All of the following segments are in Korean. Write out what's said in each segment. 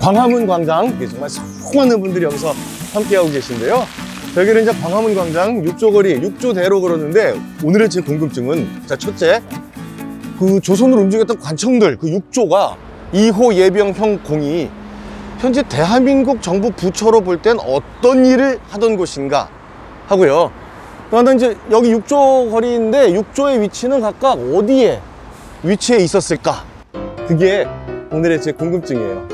광화문 광장, 정말 수많은 분들이 여기서 함께하고 계신데요. 여기는 이제 광화문 광장 6조거리, 6조대로 걸었는데, 오늘의 제 궁금증은, 자, 첫째, 그 조선을 움직였던 관청들, 그 6조가 2호 예병형 공이 현재 대한민국 정부 부처로 볼 땐 어떤 일을 하던 곳인가 하고요. 또 하나 이제 여기 6조 거리인데 6조의 위치는 각각 어디에 위치해 있었을까? 그게 오늘의 제 궁금증이에요.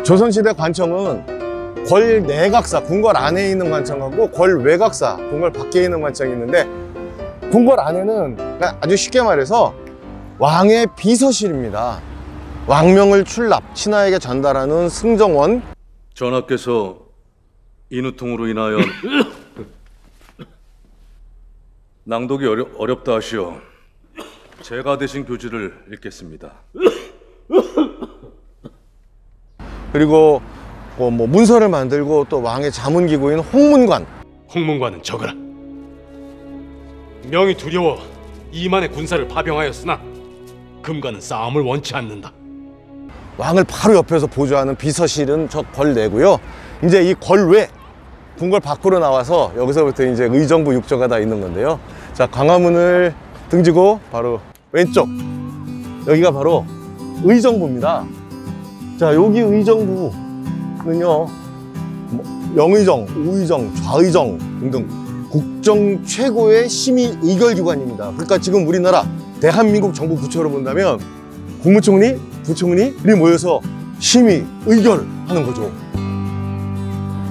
조선시대 관청은 궐 내각사, 궁궐 안에 있는 관청하고 궐 외각사, 궁궐 밖에 있는 관청이 있는데, 궁궐 안에는 아주 쉽게 말해서 왕의 비서실입니다. 왕명을 출납, 신하에게 전달하는 승정원. 전하께서 인후통으로 인하여 낭독이 어렵다 하시어 제가 대신 교지를 읽겠습니다. 그리고 뭐 문서를 만들고 또 왕의 자문기구인 홍문관. 홍문관은 적어라. 명이 두려워 이만의 군사를 파병하였으나 금관은 싸움을 원치 않는다. 왕을 바로 옆에서 보좌하는 비서실은 저 궐 내고요. 이제 이 궐 외, 궁궐 밖으로 나와서 여기서부터 이제 의정부 6조가 다 있는 건데요. 자, 광화문을 등지고 바로 왼쪽, 여기가 바로 의정부입니다. 자, 여기 의정부는요, 영의정, 우의정, 좌의정 등등 국정 최고의 심의 의결기관입니다. 그러니까 지금 우리나라 대한민국 정부 부처로 본다면 국무총리, 부총리들이 모여서 심의 의결하는 거죠.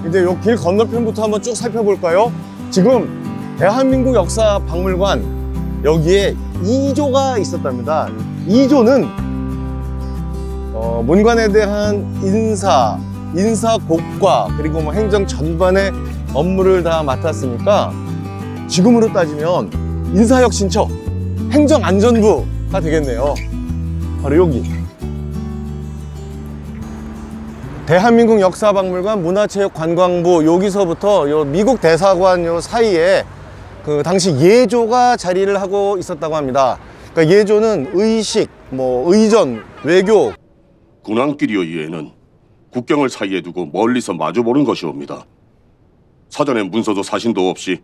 이제 요 길 건너편부터 한번 쭉 살펴볼까요? 지금 대한민국 역사박물관, 여기에 2조가 있었답니다. 2조는 문관에 대한 인사 고과, 그리고 뭐 행정 전반의 업무를 다 맡았으니까 지금으로 따지면 인사혁신처, 행정안전부가 되겠네요. 바로 여기 대한민국 역사박물관, 문화체육관광부, 여기서부터 요 미국 대사관 요 사이에 그 당시 예조가 자리를 하고 있었다고 합니다. 그러니까 예조는 의식, 뭐 의전, 외교. 군왕길이여 이에는 국경을 사이에 두고 멀리서 마주보는 것이옵니다. 사전에 문서도 사신도 없이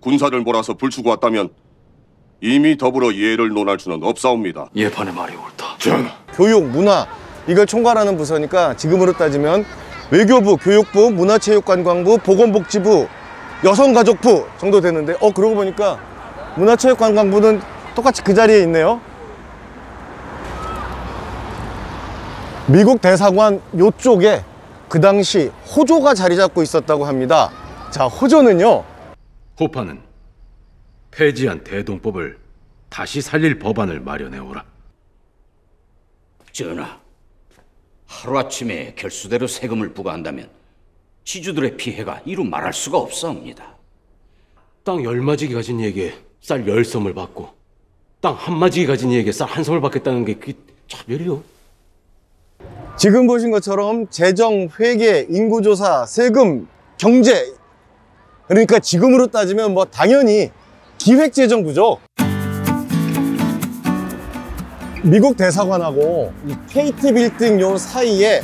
군사를 몰아서 불추고 왔다면 이미 더불어 예를 논할 수는 없사옵니다. 예판의 말이 옳다. 전하. 교육, 문화, 이걸 총괄하는 부서니까 지금으로 따지면 외교부, 교육부, 문화체육관광부, 보건복지부, 여성가족부 정도 되는데, 그러고 보니까 문화체육관광부는 똑같이 그 자리에 있네요. 미국 대사관 요쪽에 그 당시 호조가 자리 잡고 있었다고 합니다. 자, 호조는요, 호파는 폐지한 대동법을 다시 살릴 법안을 마련해오라. 전하, 하루아침에 결수대로 세금을 부과한다면 지주들의 피해가 이루 말할 수가 없사옵니다. 땅 10마지기 가진 이에게 쌀 10섬을 받고 땅 1마지기 가진 이에게 쌀 1섬을 받겠다는 게 그게 차별이요? 지금 보신 것처럼 재정, 회계, 인구조사, 세금, 경제, 그러니까 지금으로 따지면 뭐 당연히 기획재정부죠. 미국 대사관하고 이 KT 빌딩 요 사이에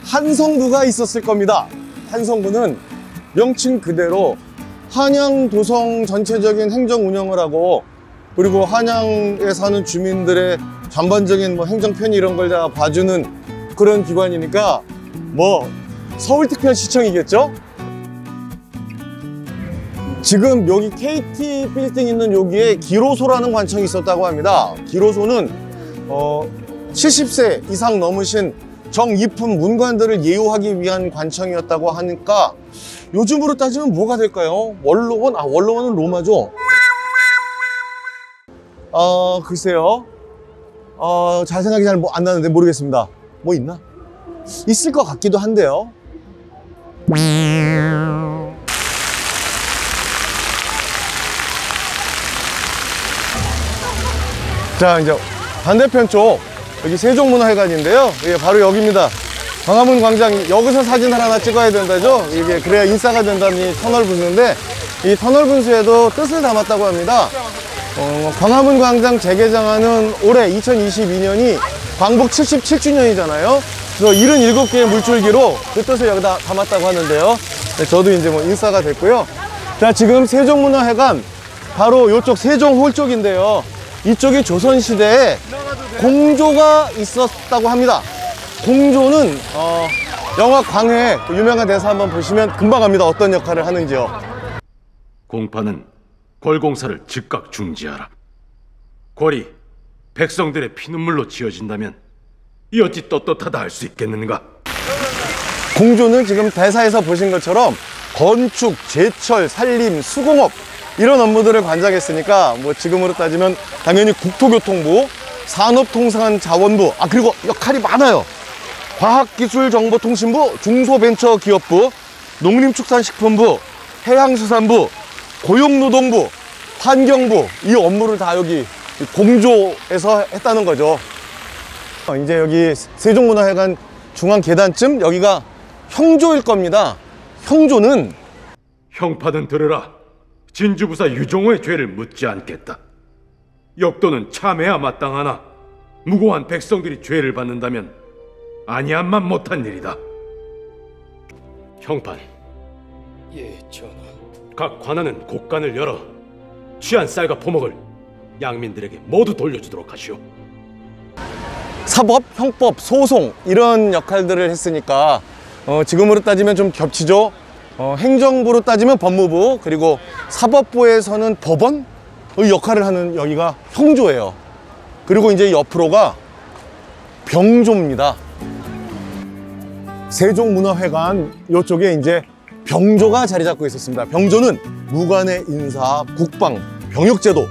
한성부가 있었을 겁니다. 한성부는 명칭 그대로 한양 도성 전체적인 행정 운영을 하고, 그리고 한양에 사는 주민들의 전반적인 뭐 행정 편의 이런 걸 다 봐주는 그런 기관이니까 뭐 서울특별시청이겠죠? 지금 여기 KT 빌딩 있는 여기에 기로소라는 관청이 있었다고 합니다. 기로소는 70세 이상 넘으신 정입품 문관들을 예우하기 위한 관청이었다고 하니까 요즘으로 따지면 뭐가 될까요? 원로원? 원로원은 로마죠? 글쎄요. 잘 생각이 잘 안 나는데 모르겠습니다. 뭐 있나? 있을 것 같기도 한데요. 자, 이제 반대편 쪽, 여기 세종문화회관인데요. 이게 바로 여기입니다. 광화문 광장, 여기서 사진 하나 찍어야 된다죠? 이게 그래야 인싸가 된다는 이 터널 분수인데, 이 터널 분수에도 뜻을 담았다고 합니다. 광화문 광장 재개장하는 올해 2022년이 광복 77주년이잖아요. 그래서 77개의 물줄기로 그 뜻을 여기다 담았다고 하는데요. 네, 저도 이제 뭐 인싸가 됐고요. 자, 지금 세종문화회관 바로 이쪽 세종홀 쪽인데요. 이쪽이 조선시대에 공조가 있었다고 합니다. 공조는 영화 광해 그 유명한 대사 한번 보시면 금방 압니다. 어떤 역할을 하는지요. 공파는 궐공사를 즉각 중지하라. 궐이 백성들의 피눈물로 지어진다면 이 어찌 떳떳하다 할 수 있겠는가? 공조는 지금 대사에서 보신 것처럼 건축, 제철, 산림, 수공업 이런 업무들을 관장했으니까 뭐 지금으로 따지면 당연히 국토교통부, 산업통상자원부, 그리고 역할이 많아요. 과학기술정보통신부, 중소벤처기업부, 농림축산식품부, 해양수산부, 고용노동부, 환경부 이 업무를 다 여기 공조에서 했다는 거죠. 이제 여기 세종문화회관 중앙 계단쯤 여기가 형조일 겁니다. 형조는 형파는 들으라. 진주부사 유종호의 죄를 묻지 않겠다. 역도는 참해야 마땅하나 무고한 백성들이 죄를 받는다면 아니함만 못한 일이다. 형판. 예, 전하. 각 관아는 곡간을 열어 취한 쌀과 포목을 양민들에게 모두 돌려주도록 하시오. 사법, 형법, 소송 이런 역할들을 했으니까 지금으로 따지면 좀 겹치죠. 행정부로 따지면 법무부, 그리고 사법부에서는 법원 역할을 하는 여기가 형조예요. 그리고 이제 옆으로가 병조입니다. 세종문화회관 이쪽에 이제 병조가 자리 잡고 있었습니다. 병조는 무관의 인사, 국방, 병역제도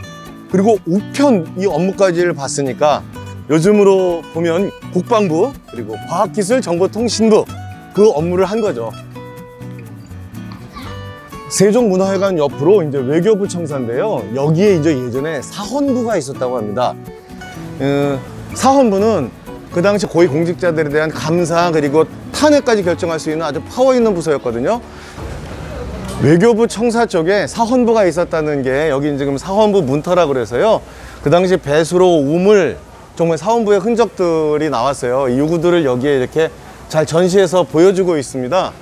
그리고 우편 이 업무까지를 봤으니까 요즘으로 보면 국방부 그리고 과학기술정보통신부 그 업무를 한 거죠. 세종문화회관 옆으로 이제 외교부 청사인데요. 여기에 이제 예전에 사헌부가 있었다고 합니다. 사헌부는 그 당시 고위공직자들에 대한 감사 그리고 탄핵까지 결정할 수 있는 아주 파워 있는 부서였거든요. 외교부 청사 쪽에 사헌부가 있었다는 게 여기 지금 사헌부 문터라고 그래서요. 그 당시 배수로, 우물 정말 사헌부의 흔적들이 나왔어요. 이 요구들을 여기에 이렇게 잘 전시해서 보여주고 있습니다.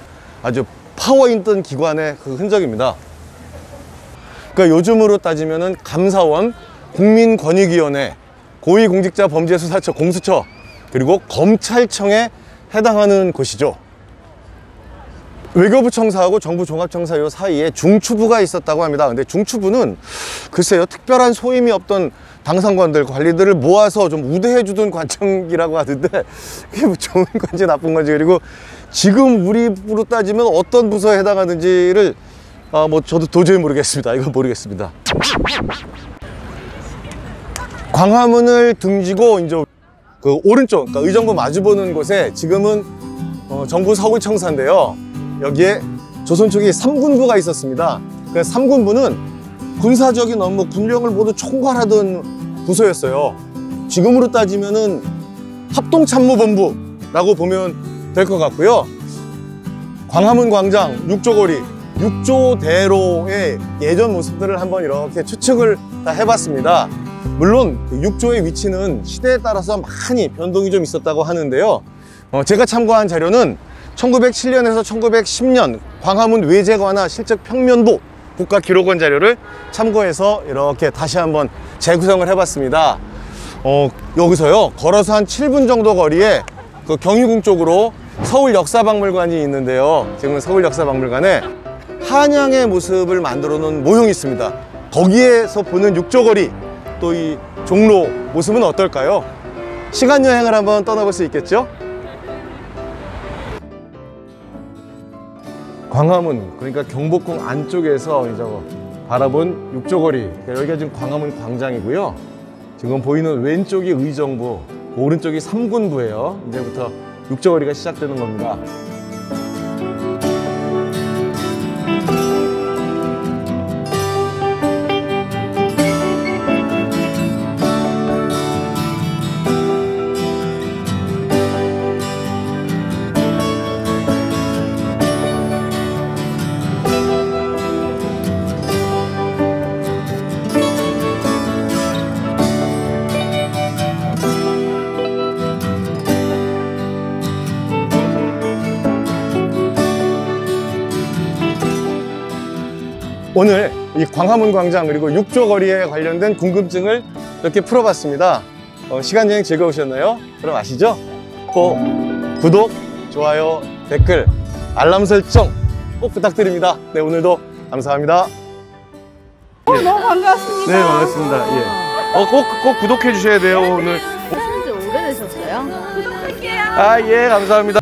아주 파워 있던 기관의 그 흔적입니다. 그러니까 요즘으로 따지면은 감사원, 국민권익위원회, 고위공직자 범죄수사처, 공수처 그리고 검찰청에 해당하는 곳이죠. 외교부 청사하고 정부 종합청사 요 사이에 중추부가 있었다고 합니다. 근데 중추부는 글쎄요, 특별한 소임이 없던 당상관들, 관리들을 모아서 좀 우대해 주던 관청이라고 하던데 그게 뭐 좋은 건지 나쁜 건지, 그리고 지금 우리로 따지면 어떤 부서에 해당하는지를 뭐 저도 도저히 모르겠습니다. 이건 모르겠습니다. 광화문을 등지고 이제 그 오른쪽, 그러니까 의정부 마주보는 곳에 지금은 정부 서울청사인데요. 여기에 조선 초기 3군부가 있었습니다. 그 3군부는 군사적인 업무, 군령을 모두 총괄하던 부서였어요. 지금으로 따지면은 합동참모본부라고 보면 될 것 같고요. 광화문 광장, 육조거리, 육조대로의 예전 모습들을 한번 이렇게 추측을 다 해봤습니다. 물론 그 육조의 위치는 시대에 따라서 많이 변동이 좀 있었다고 하는데요. 제가 참고한 자료는 1907년에서 1910년 광화문 외제관화 실적 평면도 국가기록원 자료를 참고해서 이렇게 다시 한번 재구성을 해봤습니다. 여기서요, 걸어서 한 7분 정도 거리에 그 경희궁 쪽으로 서울역사박물관이 있는데요. 지금 서울역사박물관에 한양의 모습을 만들어 놓은 모형이 있습니다. 거기에서 보는 육조거리, 또 이 종로 모습은 어떨까요? 시간 여행을 한번 떠나볼 수 있겠죠? 광화문, 그러니까 경복궁 안쪽에서 이제 바라본 육조거리, 여기가 지금 광화문 광장이고요. 지금 보이는 왼쪽이 의정부, 오른쪽이 3군부예요. 이제부터 육조거리가 시작되는 겁니다. 오늘 이 광화문 광장 그리고 육조 거리에 관련된 궁금증을 이렇게 풀어봤습니다. 시간 여행 즐거우셨나요? 그럼 아시죠? 꼭 구독, 좋아요, 댓글, 알람 설정 꼭 부탁드립니다. 네, 오늘도 감사합니다. 너무 반갑습니다. 네, 반갑습니다. 예. 꼭 구독해 주셔야 돼요, 오늘. 한지 오래되셨어요? 구독할게요. 아, 예, 감사합니다.